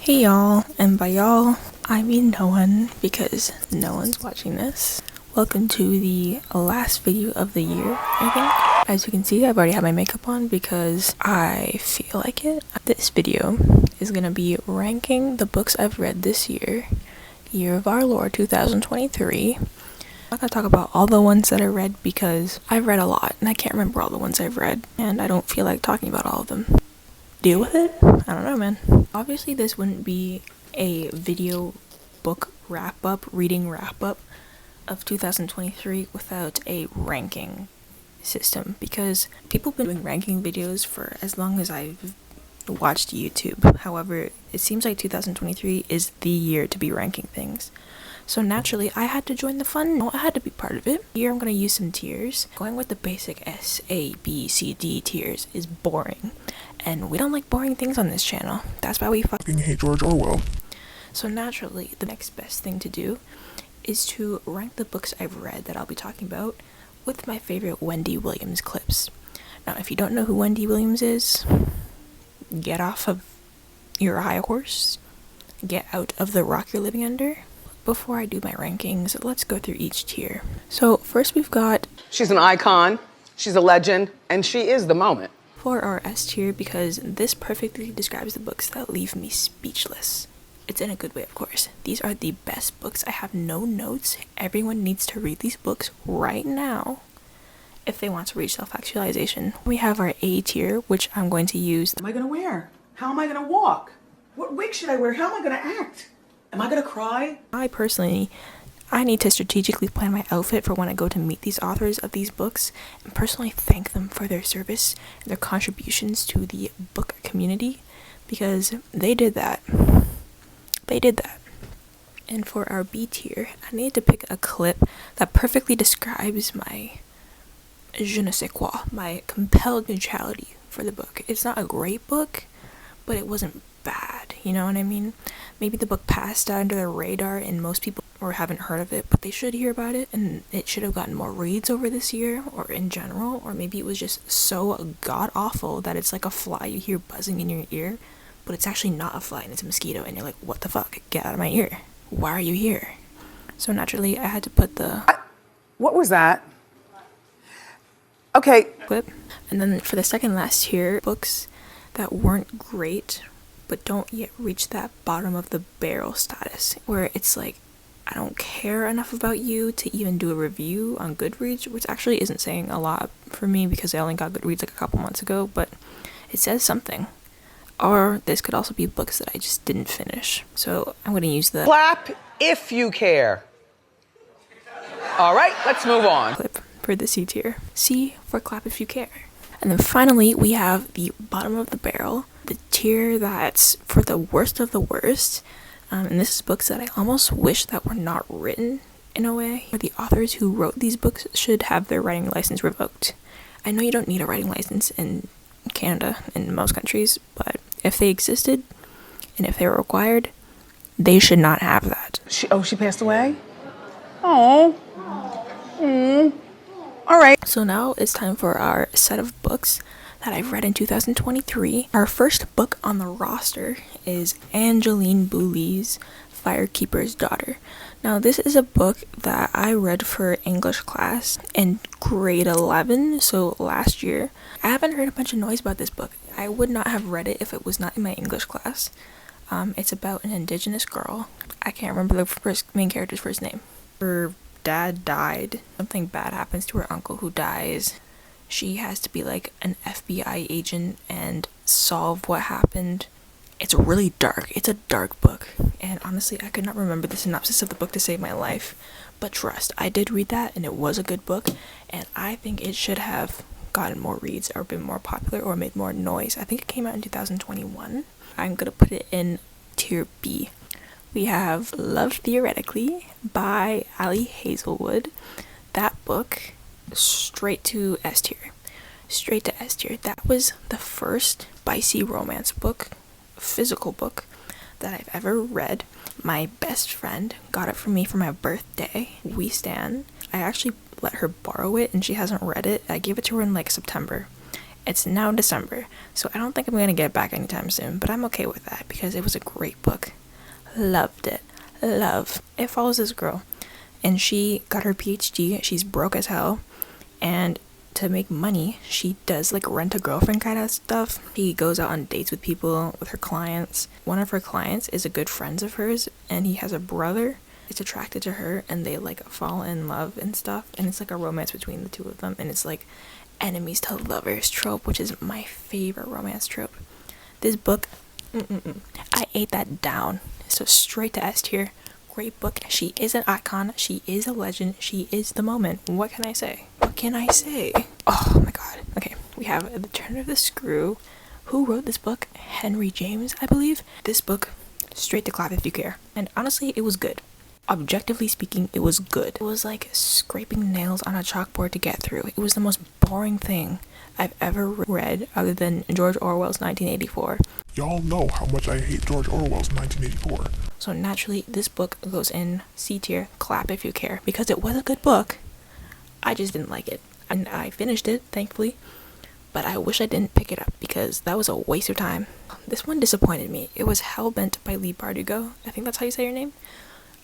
Hey y'all, and by y'all, I mean no one, because no one's watching this. Welcome to the last video of the year, I think. As you can see, I've already had my makeup on because I feel like it. This video is gonna be ranking the books I've read this year, year of our Lord 2023. I'm not gonna talk about all the ones that I read because I've read a lot and I can't remember all the ones I've read, and I don't feel like talking about all of them. Deal with it? I don't know, man. Obviously, this wouldn't be a video book reading wrap up of 2023 without a ranking system, because people have been doing ranking videos for as long as I've watched YouTube. However, it seems like 2023 is the year to be ranking things. So naturally, I had to join the fun. I had to be part of it. Here, I'm going to use some tiers. Going with the basic S, A, B, C, D tiers is boring. And we don't like boring things on this channel. That's why we fucking hate George Orwell. So naturally, the next best thing to do is to rank the books I've read that I'll be talking about with my favorite Wendy Williams clips. Now, if you don't know who Wendy Williams is, get off of your high horse. Get out of the rock you're living under. Before I do my rankings, let's go through each tier. So first we've got... She's an icon, she's a legend, and she is the moment. For our S tier, because this perfectly describes the books that leave me speechless. It's in a good way, of course. These are the best books. I have no notes. Everyone needs to read these books right now if they want to reach self-actualization. We have our A tier, which I'm going to use. What am I going to wear? How am I going to walk? What wig should I wear? How am I going to act? Am I going to cry? I need to strategically plan my outfit for when I go to meet these authors of these books and personally thank them for their service and their contributions to the book community, because they did that. And for our B tier, I need to pick a clip that perfectly describes my je ne sais quoi, my compelled neutrality for the book. It's not a great book, but it wasn't bad, you know what I mean? Maybe the book passed under the radar and most people or haven't heard of it, but they should hear about it, and it should have gotten more reads over this year, or in general, or maybe it was just so god-awful that it's like a fly you hear buzzing in your ear, but it's actually not a fly and it's a mosquito, and you're like, what the fuck? Get out of my ear. Why are you here? So naturally, I had to put the... What was that? Okay. Clip. And then for the second last tier, books that weren't great, but don't yet reach that bottom of the barrel status, where it's like, I don't care enough about you to even do a review on Goodreads, which actually isn't saying a lot for me because I only got Goodreads like a couple months ago, but it says something. Or this could also be books that I just didn't finish. So I'm going to use the Clap if you care. All right, let's move on. Clip for the C tier. C for clap if you care. And then finally, we have the bottom of the barrel, the tier that's for the worst of the worst. And this is books that I almost wish that were not written in a way. The authors who wrote these books should have their writing license revoked. I know you don't need a writing license in Canada and in most countries, but if they existed and if they were required, they should not have that. She passed away? Oh. All right. So now it's time for our set of books that I've read in 2023. Our first book on the roster is Angeline Boulley's Firekeeper's Daughter. Now this is a book that I read for English class in grade 11, so last year. I haven't heard a bunch of noise about this book. I would not have read it if it was not in my English class. It's about an indigenous girl. I can't remember the main character's first name. Her dad died. Something bad happens to her uncle who dies. She has to be like an FBI agent and solve what happened. It's really dark. It's a dark book. And honestly, I could not remember the synopsis of the book to save my life. But trust, I did read that and it was a good book. And I think it should have gotten more reads or been more popular or made more noise. I think it came out in 2021. I'm going to put it in tier B. We have Love Theoretically by Ali Hazelwood. That book... straight to S tier. That was the first spicy romance book, physical book, that I've ever read. My best friend got it for me for my birthday. We stan. I actually let her borrow it and she hasn't read it. I gave it to her in like September. It's now December, so I don't think I'm gonna get it back anytime soon, but I'm okay with that because it was a great book. Loved it. Love. It follows this girl, and she got her PhD. She's broke as hell, and to make money, she does like rent a girlfriend kind of stuff. She goes out on dates with people, with her clients. One of her clients is a good friend of hers, and he has a brother. It's attracted to her, and they like fall in love and stuff, and it's like a romance between the two of them, and it's like enemies to lovers trope, which is my favorite romance trope. This book, I ate that down. So straight to S tier. Great book. She is an icon. She is a legend. She is the moment. What can I say? What can I say? Oh my god. Okay, we have The Turn of the Screw. Who wrote this book? Henry James, I believe. This book, straight to clap if you care. And honestly, it was good. Objectively speaking, it was good. It was like scraping nails on a chalkboard to get through. It was the most boring thing I've ever read other than George Orwell's 1984. Y'all know how much I hate George Orwell's 1984. So naturally, this book goes in C tier, clap if you care, because it was a good book. I just didn't like it. And I finished it, thankfully, but I wish I didn't pick it up because that was a waste of time. This one disappointed me. It was Hellbent by Leigh Bardugo. I think that's how you say your name.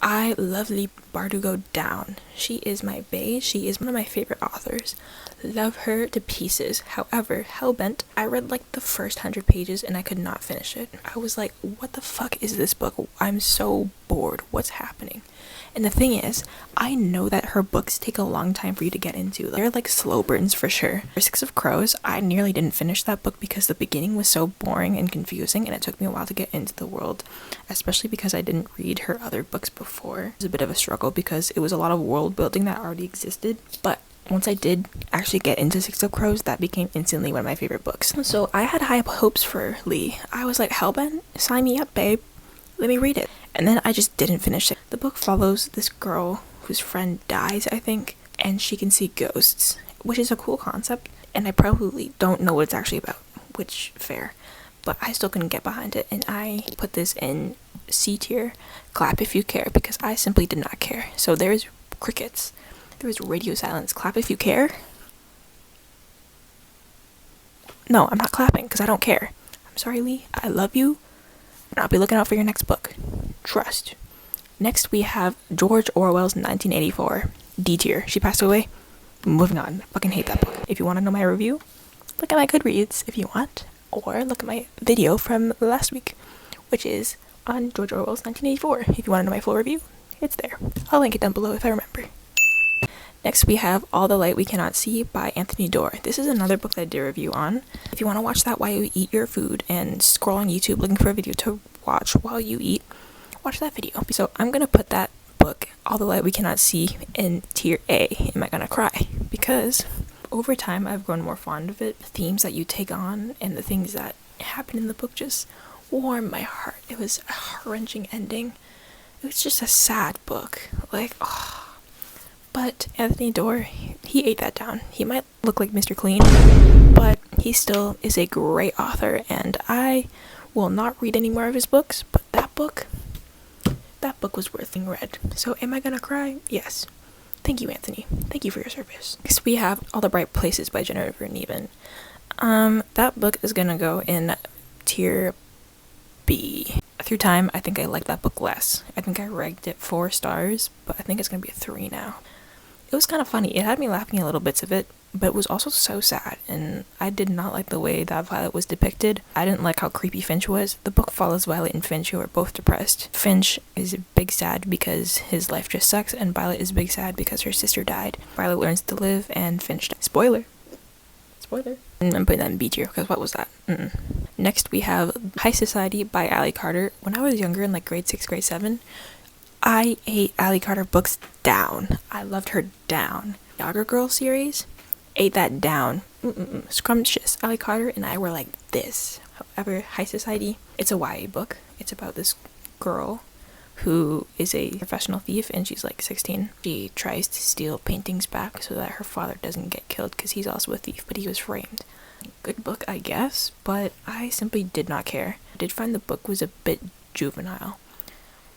I love Leigh Bardugo down. She is my bae. She is one of my favorite authors. Love her to pieces. However, Hellbent, I read like the first 100 pages and I could not finish it. I was like, what the fuck is this book? I'm so bored. What's happening? And the thing is, I know that her books take a long time for you to get into. They're like slow burns for sure. For Six of Crows, I nearly didn't finish that book because the beginning was so boring and confusing, and it took me a while to get into the world, especially because I didn't read her other books before. It was a bit of a struggle because it was a lot of world building that already existed, but once I did actually get into Six of Crows, that became instantly one of my favorite books. So I had high hopes for Leigh. I was like, Hellbent, sign me up, babe. Let me read it. And then I just didn't finish it. The book follows this girl whose friend dies, I think, and she can see ghosts, which is a cool concept, and I probably don't know what it's actually about, which, fair. But I still couldn't get behind it, and I put this in C tier, clap if you care, because I simply did not care. So there's crickets. There was radio silence. Clap if you care. No, I'm not clapping, because I don't care. I'm sorry, Leigh. I love you. And I'll be looking out for your next book. Trust. Next, we have George Orwell's 1984. D tier. She passed away. Moving on. I fucking hate that book. If you want to know my review, look at my Goodreads if you want. Or look at my video from last week, which is on George Orwell's 1984. If you want to know my full review, it's there. I'll link it down below if I remember. Next, we have All the Light We Cannot See by Anthony Doerr. This is another book that I did a review on. If you want to watch that while you eat your food and scroll on YouTube looking for a video to watch while you eat, watch that video. So I'm going to put that book, All the Light We Cannot See, in tier A. Am I going to cry? Because over time, I've grown more fond of it. The themes that you take on and the things that happen in the book just warmed my heart. It was a heart-wrenching ending. It was just a sad book. Like, oh. But Anthony Doerr, he ate that down. He might look like Mr. Clean, but he still is a great author, and I will not read any more of his books, but that book was worth being read. So am I gonna cry? Yes. Thank you, Anthony. Thank you for your service. Next, we have All the Bright Places by Jennifer Niven. That book is gonna go in tier B. Through time, I think I like that book less. I think I ranked it 4 stars, but I think it's gonna be a 3 now. It was kind of funny. It had me laughing a little bits of it, but it was also so sad, and I did not like the way that Violet was depicted. I didn't like how creepy Finch was. The book follows Violet and Finch, who are both depressed. Finch is big sad because his life just sucks, and Violet is big sad because her sister died. Violet learns to live, and Finch dies. Spoiler. And I'm putting that in B tier, because what was that? Next, we have High Society by Ally Carter. When I was younger, in like grade 6, grade 7, I ate Ally Carter books down. I loved her down. Yager Girl series, ate that down. Scrumptious. Ally Carter and I were like this. However, High Society, it's a YA book. It's about this girl who is a professional thief, and she's like 16. She tries to steal paintings back so that her father doesn't get killed because he's also a thief, but he was framed. Good book, I guess, but I simply did not care. I did find the book was a bit juvenile.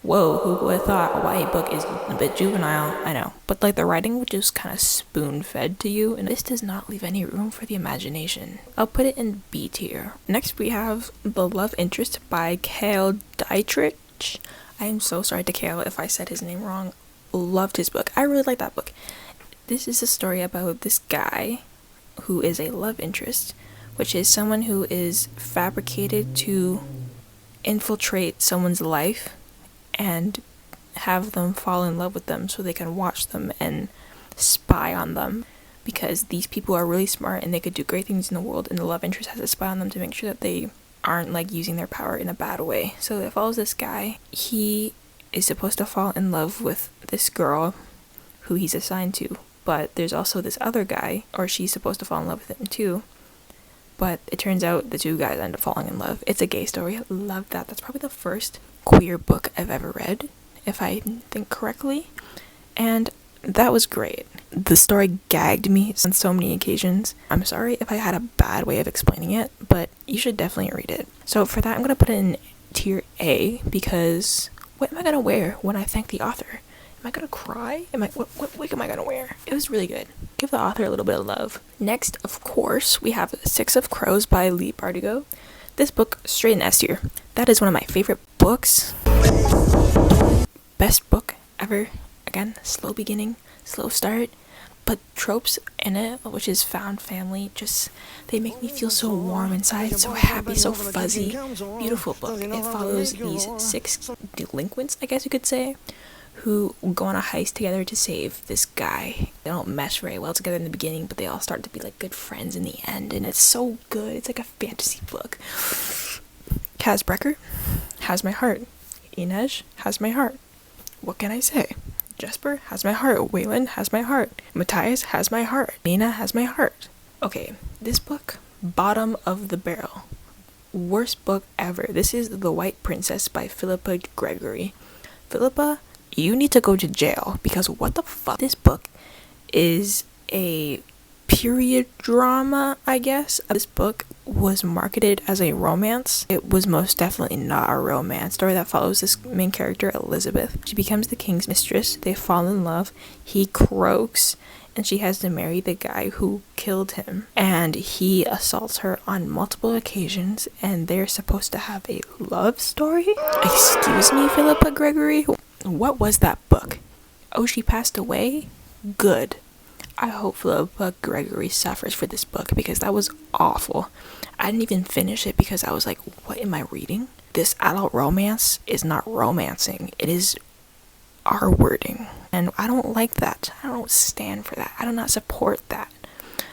Whoa, who would have thought a YA book is a bit juvenile? I know. But like the writing would just kind of spoon fed to you, and this does not leave any room for the imagination. I'll put it in B tier. Next we have The Love Interest by Cale Dietrich. I am so sorry to Cale if I said his name wrong. Loved his book. I really like that book. This is a story about this guy who is a love interest, which is someone who is fabricated to infiltrate someone's life and have them fall in love with them so they can watch them and spy on them, because these people are really smart and they could do great things in the world, and the love interest has to spy on them to make sure that they aren't like using their power in a bad way. So it follows this guy. He is supposed to fall in love with this girl who he's assigned to, but there's also this other guy, or she's supposed to fall in love with him too, but it turns out the two guys end up falling in love. It's a gay story. I love that. That's probably the first queer book I've ever read, if I think correctly, and that was great. The story gagged me on so many occasions. I'm sorry if I had a bad way of explaining it, but you should definitely read it. So for that, I'm gonna put it in tier A, because what am I gonna wear when I thank the author? Am I gonna cry? What wig am I gonna wear? It was really good. Give the author a little bit of love. Next, of course, we have Six of Crows by Lee Bardugo. This book, straight in S tier. That is one of my favorite books. Best book ever. Again, slow beginning, slow start, but tropes in it, which is found family, just, they make me feel so warm inside, so happy, so fuzzy. Beautiful book. It follows these 6 delinquents, I guess you could say, who go on a heist together to save this guy. They don't mesh very well together in the beginning, but they all start to be like good friends in the end, and it's so good. It's like a fantasy book. Kaz Brecker has my heart. Inej has my heart. What can I say? Jesper has my heart. Waylon has my heart. Matthias has my heart. Nina has my heart. Okay, this book, bottom of the barrel. Worst book ever. This is The White Princess by Philippa Gregory. Philippa, you need to go to jail, because what the fuck? This book is a period drama, I guess. This book was marketed as a romance. It was most definitely not a romance story that follows this main character, Elizabeth. She becomes the king's mistress. They fall in love. He croaks, and she has to marry the guy who killed him. And he assaults her on multiple occasions, and they're supposed to have a love story? Excuse me, Philippa Gregory? What was that book? Oh, she passed away? Good. I hope Philippa Gregory suffers for this book, because that was awful. I didn't even finish it because I was like, what am I reading? This adult romance is not romancing. It is R-wording. And I don't like that. I don't stand for that. I do not support that.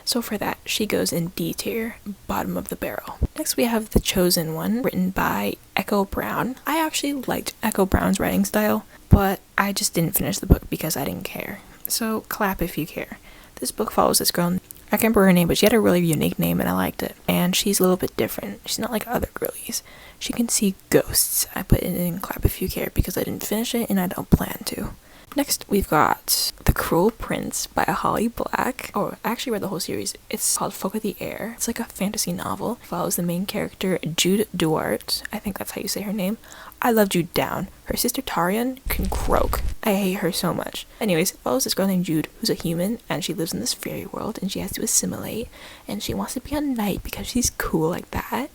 So for that, she goes in D tier, bottom of the barrel. Next we have The Chosen One, written by Echo Brown. I actually liked Echo Brown's writing style, but I just didn't finish the book because I didn't care. So clap if you care. This book follows this girl. I can't remember her name, but she had a really unique name and I liked it. And she's a little bit different. She's not like other girlies. She can see ghosts. I put it in clap if you care because I didn't finish it and I don't plan to. Next, we've got The Cruel Prince by Holly Black. Oh, I actually read the whole series. It's called Folk of the Air. It's like a fantasy novel. It follows the main character, Jude Duarte. I think that's how you say her name. I love Jude down. Her sister Tarian can croak. I hate her so much. Anyways, it follows this girl named Jude who's a human, and she lives in this fairy world, and she has to assimilate, and she wants to be a knight because she's cool like that.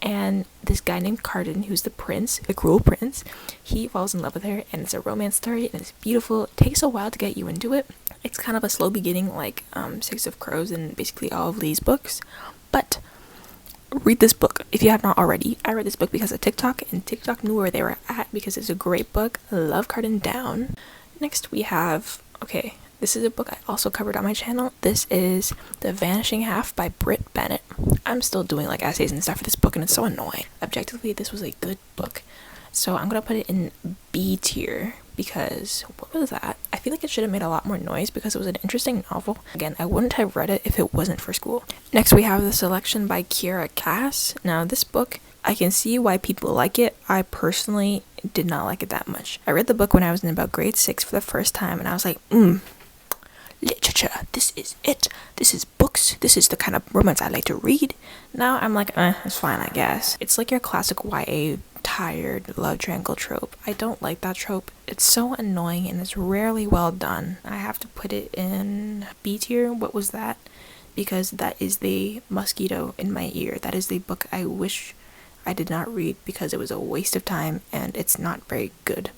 And this guy named Carden, who's the prince, the cruel prince, he falls in love with her, and it's a romance story, and it's beautiful. It takes a while to get you into it. It's kind of a slow beginning, like Six of Crows and basically all of Lee's books, but read this book if you have not already. I read this book because of TikTok, and TikTok knew where they were at because it's a great book. I love Carden down. Next we have, okay, this is a book I also covered on my channel. This is The Vanishing Half by Britt Bennett. I'm still doing like essays and stuff for this book, and it's so annoying. Objectively, this was a good book. So I'm gonna put it in B tier because, what was that? I feel like it should have made a lot more noise because it was an interesting novel. Again, I wouldn't have read it if it wasn't for school. Next we have The Selection by Kiera Cass. Now this book, I can see why people like it. I personally did not like it that much. I read the book when I was in about grade 6 for the first time, and I was like, literature, this is it. This is books. This is the kind of romance I like to read. Now I'm like, it's fine, I guess. It's like your classic YA tired love triangle trope. I don't like that trope. It's so annoying and it's rarely well done. I have to put it in B tier. What was that? Because that is the mosquito in my ear. That is the book I wish I did not read because it was a waste of time and it's not very good.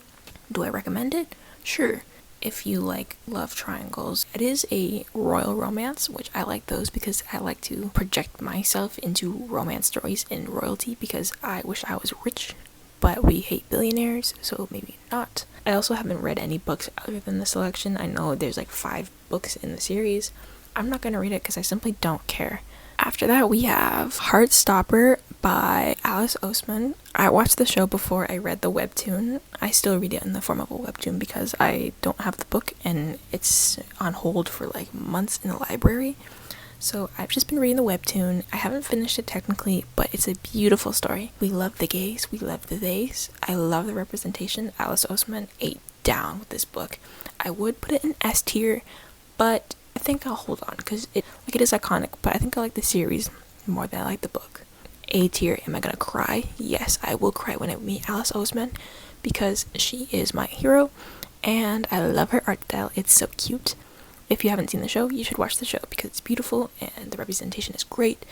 Do I recommend it? Sure. If you like love triangles. It is a royal romance, which I like those because I like to project myself into romance stories in royalty because I wish I was rich, but we hate billionaires, so maybe not. I also haven't read any books other than the selection. I know there's like 5 books in the series. I'm not gonna read it because I simply don't care. After that, we have Heartstopper by Alice Oseman. I watched the show before I read the webtoon. I still read it in the form of a webtoon because I don't have the book and it's on hold for like months in the library. So I've just been reading the webtoon. I haven't finished it technically, but it's a beautiful story. We love the gays, we love the theys. I love the representation. Alice Oseman ate down with this book. I would put it in S tier, but I think I'll hold on because it is iconic, but I think I like the series more than I like the book. A tier, am I gonna cry? Yes, I will cry when I meet Alice Oseman because she is my hero and I love her art style. It's so cute. If you haven't seen the show, you should watch the show because it's beautiful and the representation is great.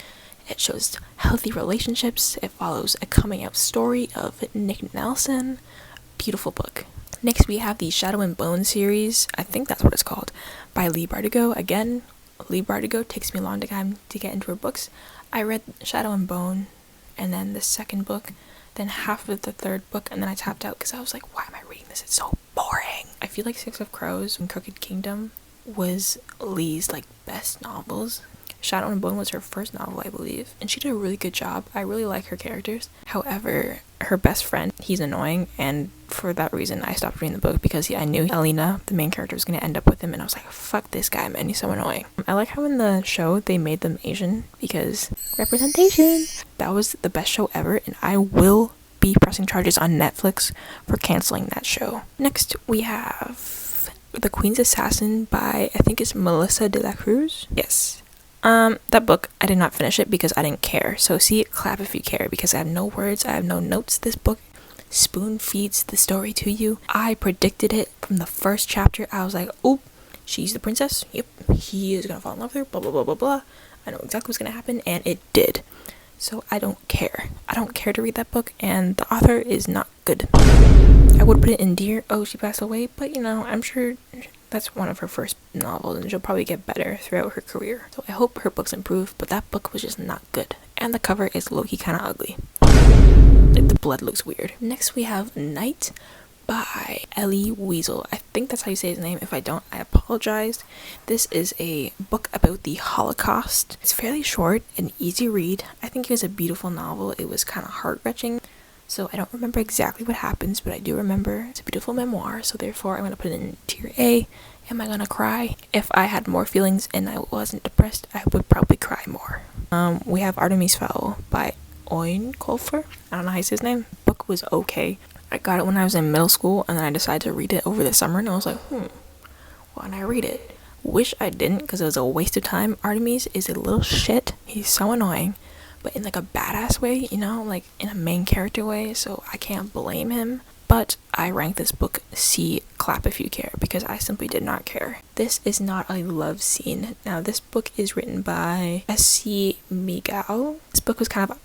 It shows healthy relationships. It follows a coming out story of Nick Nelson. Beautiful book. Next, we have the Shadow and Bone series. I think that's what it's called, by Leigh Bardugo. Again, Leigh Bardugo takes me a long time to get into her books. I read Shadow and Bone, and then the second book, then half of the third book, and then I tapped out because I was like, why am I reading this? It's so boring. I feel like Six of Crows and Crooked Kingdom was Leigh's like best novels. Shadow and Bone was her first novel, I believe, and she did a really good job. I really like her characters. However, her best friend, he's annoying, and for that reason I stopped reading the book because I knew Alina, the main character, was going to end up with him, and I was like, fuck this guy, man, he's so annoying. I like how in the show they made them Asian because representation. That was the best show ever, and I will be pressing charges on Netflix for canceling that show. Next, we have The Queen's Assassin by, I think it's Melissa de la Cruz. Yes. That book, I did not finish it because I didn't care. So see, clap if you care because I have no words, I have no notes. This book spoon feeds the story to you. I predicted it from the first chapter. I was like, oh, she's the princess. Yep, he is gonna fall in love with her, blah, blah, blah, blah, blah. I know exactly what's gonna happen, and it did. So I don't care. I don't care to read that book, and the author is not good. I would put it in Dear. Oh, she passed away, but you know, I'm sure that's one of her first novels and she'll probably get better throughout her career. So I hope her books improve, but that book was just not good. And the cover is low-key kind of ugly. Like the blood looks weird. Next we have Night by Elie Wiesel. I think that's how you say his name. If I don't, I apologize. This is a book about the Holocaust. It's fairly short and easy read. I think it was a beautiful novel. It was kind of heart-wrenching. So I don't remember exactly what happens, but I do remember it's a beautiful memoir, so therefore I'm going to put it in tier A. Am I going to cry? If I had more feelings and I wasn't depressed, I would probably cry more. We have Artemis Fowl by Oin Kolfer. I don't know how you say his name. The book was okay. I got it when I was in middle school, and then I decided to read it over the summer, and I was like, why didn't I read it? Wish I didn't, because it was a waste of time. Artemis is a little shit. He's so annoying. But in like a badass way, you know, like in a main character way, so I can't blame him. But I rank this book C, clap if you care, because I simply did not care. This is not a love scene. Now, this book is written by S.C. Migao. This book was kind of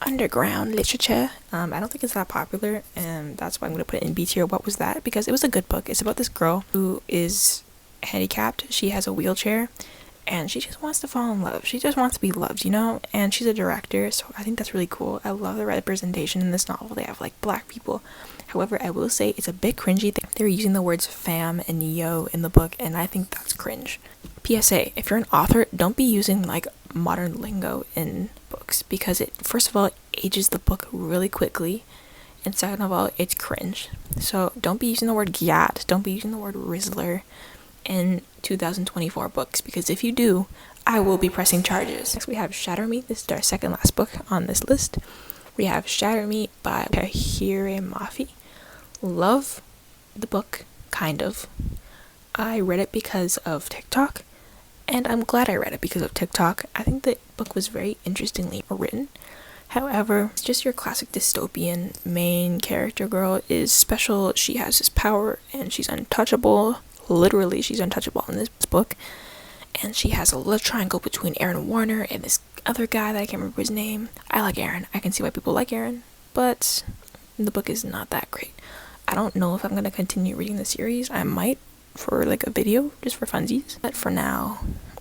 underground literature. I don't think it's that popular, and that's why I'm going to put it in B tier. What was that? Because it was a good book. It's about this girl who is handicapped. She has a wheelchair. And she just wants to fall in love. She just wants to be loved, you know? And she's a director, so I think that's really cool. I love the representation in this novel. They have, like, black people. However, I will say it's a bit cringy. They're using the words fam and yo in the book, and I think that's cringe. PSA, if you're an author, don't be using, like, modern lingo in books. Because it, first of all, ages the book really quickly. And second of all, it's cringe. So don't be using the word gyat. Don't be using the word Rizzler in 2024 books, because if you do, I will be pressing charges. Next we have Shatter Me. This is our second last book on this list. We have Shatter Me by Tahire Mafi. Love the book, kind of. I read it because of TikTok, and I'm glad I read it because of TikTok. I think the book was very interestingly written. However, it's just your classic dystopian main character girl is special. She has this power and she's untouchable. Literally, she's untouchable in this book. And she has a love triangle between Aaron Warner and this other guy that I can't remember his name. I like Aaron. I can see why people like Aaron, but the book is not that great. I don't know if I'm going to continue reading the series. I might for like a video, just for funsies. But for now,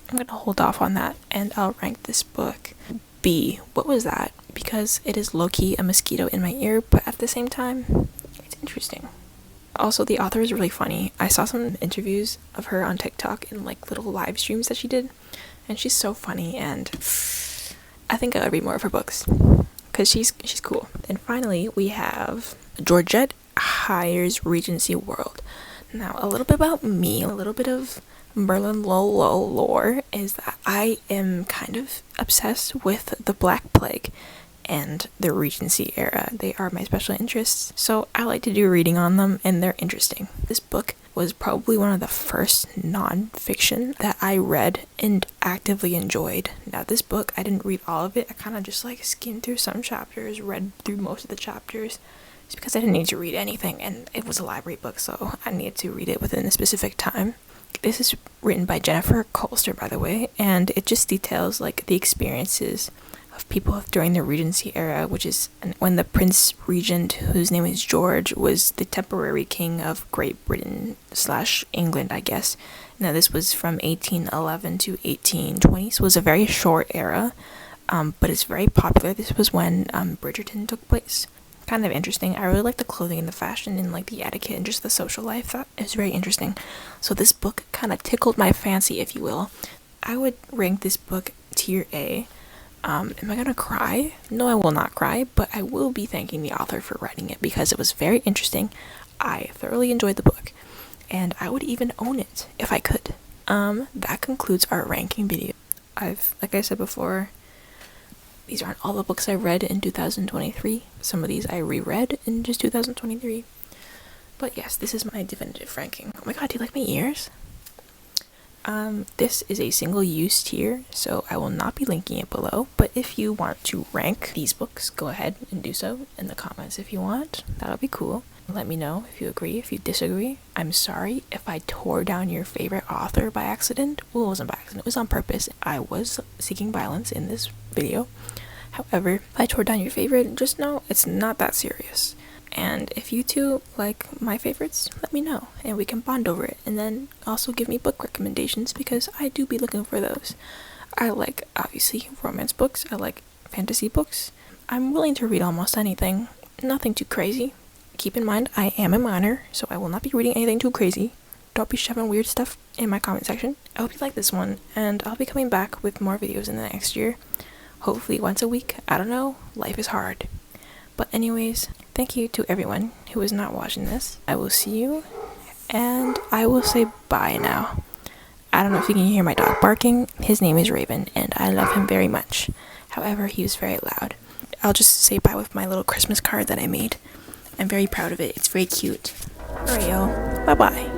I'm going to hold off on that and I'll rank this book B. What was that? Because it is low-key a mosquito in my ear, but at the same time, it's interesting. Also, the author is really funny. I saw some interviews of her on TikTok and like little live streams that she did, and she's so funny, and I think I'll read more of her books because she's cool. And finally, we have Georgette Hires Regency World. Now, a little bit about me, a little bit of Merlin Lolo lore is that I am kind of obsessed with the Black Plague and the Regency era. They are my special interests, so I like to do reading on them, and they're interesting. This book was probably one of the first non-fiction that I read and actively enjoyed. Now, this book, I didn't read all of it. I kind of just like skimmed through some chapters, read through most of the chapters, just because I didn't need to read anything, and it was a library book, so I needed to read it within a specific time. This is written by Jennifer Colster, by the way, and it just details like the experiences of people during the Regency era, which is when the Prince Regent, whose name is George, was the temporary king of Great Britain / England, I guess. Now, this was from 1811 to 1820, so it was a very short era, but it's very popular. This was when Bridgerton took place. Kind of interesting. I really like the clothing and the fashion and like the etiquette and just the social life. That is very interesting. So this book kind of tickled my fancy, if you will. I would rank this book tier A. Am I gonna cry? No, I will not cry, but I will be thanking the author for writing it because it was very interesting. I thoroughly enjoyed the book, and I would even own it if I could. That concludes our ranking video. Like I said before, these aren't all the books I read in 2023. Some of these I reread in just 2023. But yes, this is my definitive ranking. Oh my god, do you like my ears? This is a single-use tier, so I will not be linking it below. But if you want to rank these books, go ahead and do so in the comments if you want. That'll be cool. Let me know if you agree, if you disagree. I'm sorry if I tore down your favorite author by accident. Well, it wasn't by accident, it was on purpose. I was seeking violence in this video. However, if I tore down your favorite, just know it's not that serious. And if you two like my favorites, let me know and we can bond over it. And then also give me book recommendations because I do be looking for those. I like, obviously, romance books. I like fantasy books. I'm willing to read almost anything. Nothing too crazy. Keep in mind, I am a minor, so I will not be reading anything too crazy. Don't be shoving weird stuff in my comment section. I hope you like this one, and I'll be coming back with more videos in the next year. Hopefully once a week. I don't know. Life is hard. But anyways, thank you to everyone who is not watching this. I will see you, and I will say bye now. I don't know if you can hear my dog barking. His name is Raven, and I love him very much. However, he was very loud. I'll just say bye with my little Christmas card that I made. I'm very proud of it. It's very cute. Alright, y'all. Bye-bye.